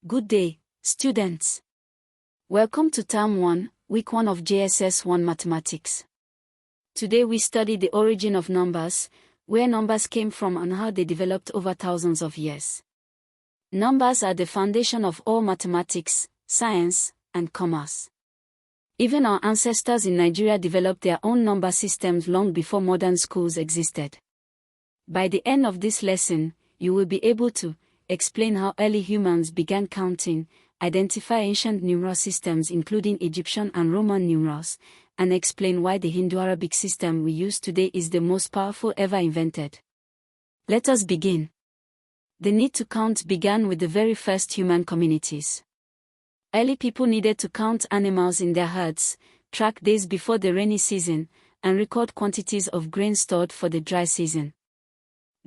Good day, students. Welcome to Term 1, Week 1 of JSS 1 Mathematics. Today we study the origin of numbers, where numbers came from and how they developed over thousands of years. Numbers are the foundation of all mathematics, science, and commerce. Even our ancestors in Nigeria developed their own number systems long before modern schools existed. By the end of this lesson, you will be able to explain how early humans began counting, identify ancient numeral systems including Egyptian and Roman numerals, and explain why the Hindu-Arabic system we use today is the most powerful ever invented. Let us begin. The need to count began with the very first human communities. Early people needed to count animals in their herds, track days before the rainy season, and record quantities of grain stored for the dry season.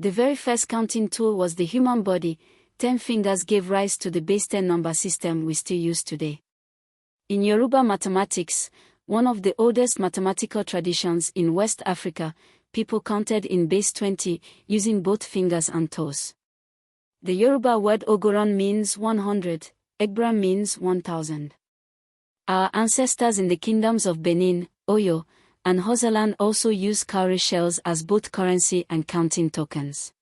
The very first counting tool was the human body. 10 fingers gave rise to the base 10 number system we still use today. In Yoruba mathematics, one of the oldest mathematical traditions in West Africa, people counted in base 20, using both fingers and toes. The Yoruba word ogoron means 100, Egbra means 1000. Our ancestors in the kingdoms of Benin, Oyo, and Hausaland also use cowrie shells as both currency and counting tokens.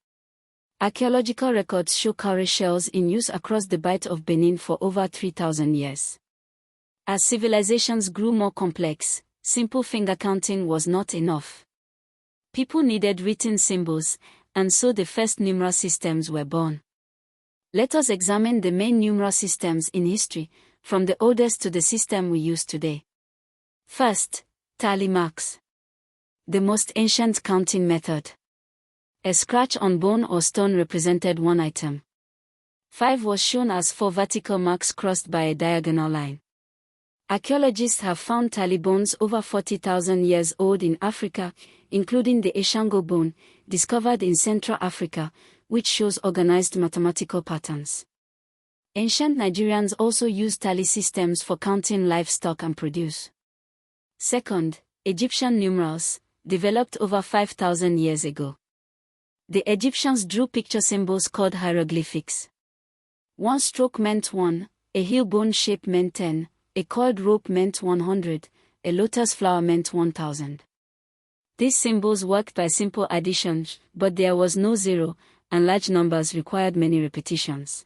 Archaeological records show cowrie shells in use across the Bight of Benin for over 3,000 years. As civilizations grew more complex, simple finger counting was not enough. People needed written symbols, and so the first numeral systems were born. Let us examine the main numeral systems in history, from the oldest to the system we use today. First, tally marks. The most ancient counting method. A scratch on bone or stone represented one item. 5 was shown as 4 vertical marks crossed by a diagonal line. Archaeologists have found tally bones over 40,000 years old in Africa, including the Eshango bone, discovered in Central Africa, which shows organized mathematical patterns. Ancient Nigerians also used tally systems for counting livestock and produce. Second, Egyptian numerals, developed over 5,000 years ago. The Egyptians drew picture symbols called hieroglyphics. One stroke meant 1, a heel bone shape meant 10, a coiled rope meant 100, a lotus flower meant 1000. These symbols worked by simple addition, but there was no zero, and large numbers required many repetitions.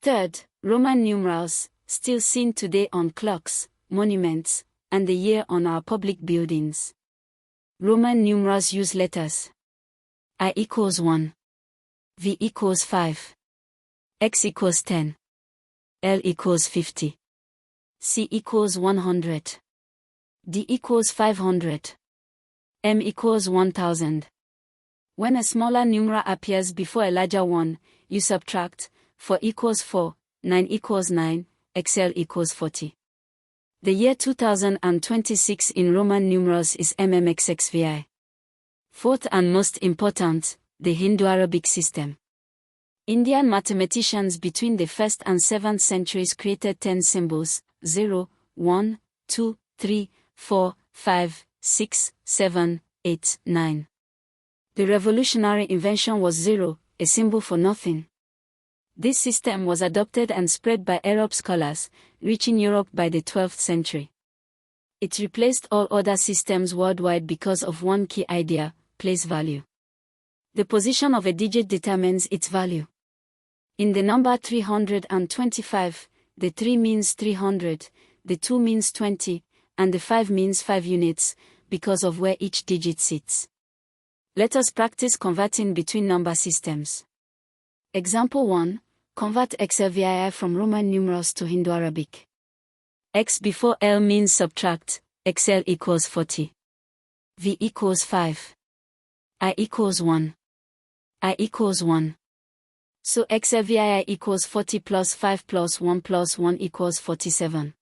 Third, Roman numerals, still seen today on clocks, monuments, and the year on our public buildings. Roman numerals use letters. I equals 1. V equals 5. X equals 10. L equals 50. C equals 100. D equals 500. M equals 1000. When a smaller numeral appears before a larger one, you subtract. 4 equals 4, 9 equals 9, XL equals 40. The year 2026 in Roman numerals is MMXXVI. Fourth and most important, the Hindu-Arabic system. Indian mathematicians between the 1st and 7th centuries created 10 symbols, 0, 1, 2, 3, 4, 5, 6, 7, 8, 9. The revolutionary invention was 0, a symbol for nothing. This system was adopted and spread by Arab scholars, reaching Europe by the 12th century. It replaced all other systems worldwide because of one key idea: place value. The position of a digit determines its value. In the number 325, the 3 means 300, the 2 means 20, and the 5 means 5 units, because of where each digit sits. Let us practice converting between number systems. Example 1. Convert XLVII from Roman numerals to Hindu-Arabic. X before L means subtract, XL equals 40. V equals 5. I equals 1. I equals 1. So XLVII equals 40 plus 5 plus 1 equals 47.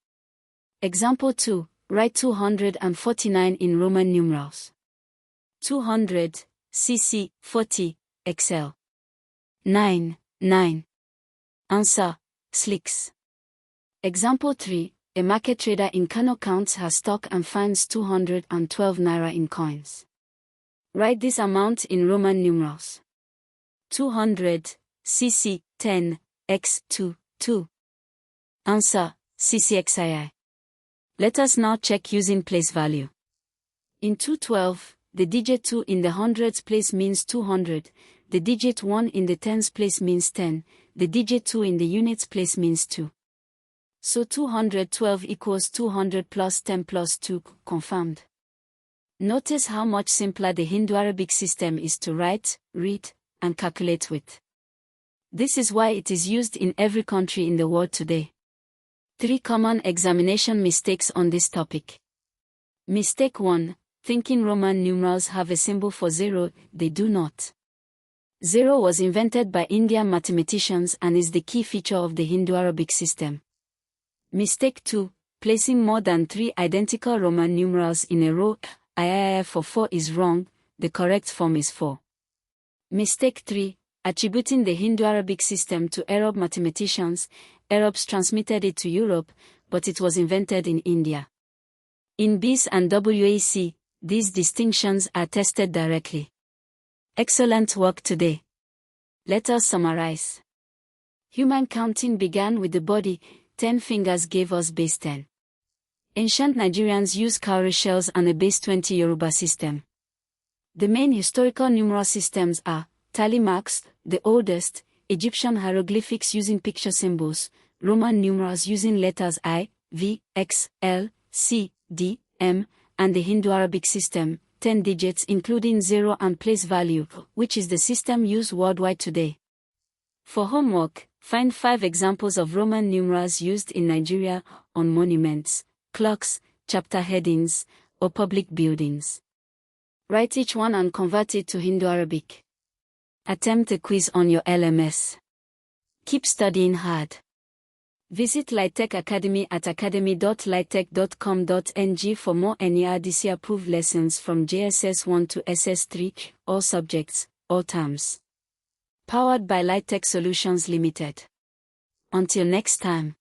Example 2. Write 249 in Roman numerals. 200, CC, 40, XL. 9, 9. Answer, slicks. Example 3. A market trader in Kano counts her stock and finds 212 naira in coins. Write this amount in Roman numerals. 200, CC, 10, X, 2, 2. Answer, CCXII. Let us now check using place value. In 212, the digit 2 in the hundreds place means 200, the digit 1 in the tens place means 10, the digit 2 in the units place means 2. So 212 equals 200 plus 10 plus 2, confirmed. Notice how much simpler the Hindu-Arabic system is to write, read, and calculate with. This is why it is used in every country in the world today. 3 common examination mistakes on this topic. Mistake 1. Thinking Roman numerals have a symbol for 0, they do not. 0 was invented by Indian mathematicians and is the key feature of the Hindu-Arabic system. Mistake 2. Placing more than 3 identical Roman numerals in a row, III for 4 is wrong, the correct form is 4. Mistake 3. Attributing the Hindu-Arabic system to Arab mathematicians, Arabs transmitted it to Europe, but it was invented in India. In BECE and WAEC, these distinctions are tested directly. Excellent work today. Let us summarize. Human counting began with the body, 10 fingers gave us base 10. Ancient Nigerians used cowrie shells and a base 20 Yoruba system. The main historical numeral systems are tally marks, the oldest, Egyptian hieroglyphics using picture symbols, Roman numerals using letters I, V, X, L, C, D, M, and the Hindu-Arabic system, 10 digits including 0 and place value, which is the system used worldwide today. For homework, find 5 examples of Roman numerals used in Nigeria, on monuments, clocks, chapter headings, or public buildings. Write each one and convert it to Hindu-Arabic. Attempt a quiz on your LMS. Keep studying hard. Visit Litech Academy at academy.litech.com.ng for more NERDC-approved lessons from JSS 1 to SS3, all subjects, all terms. Powered by Litech Solutions Limited. Until next time.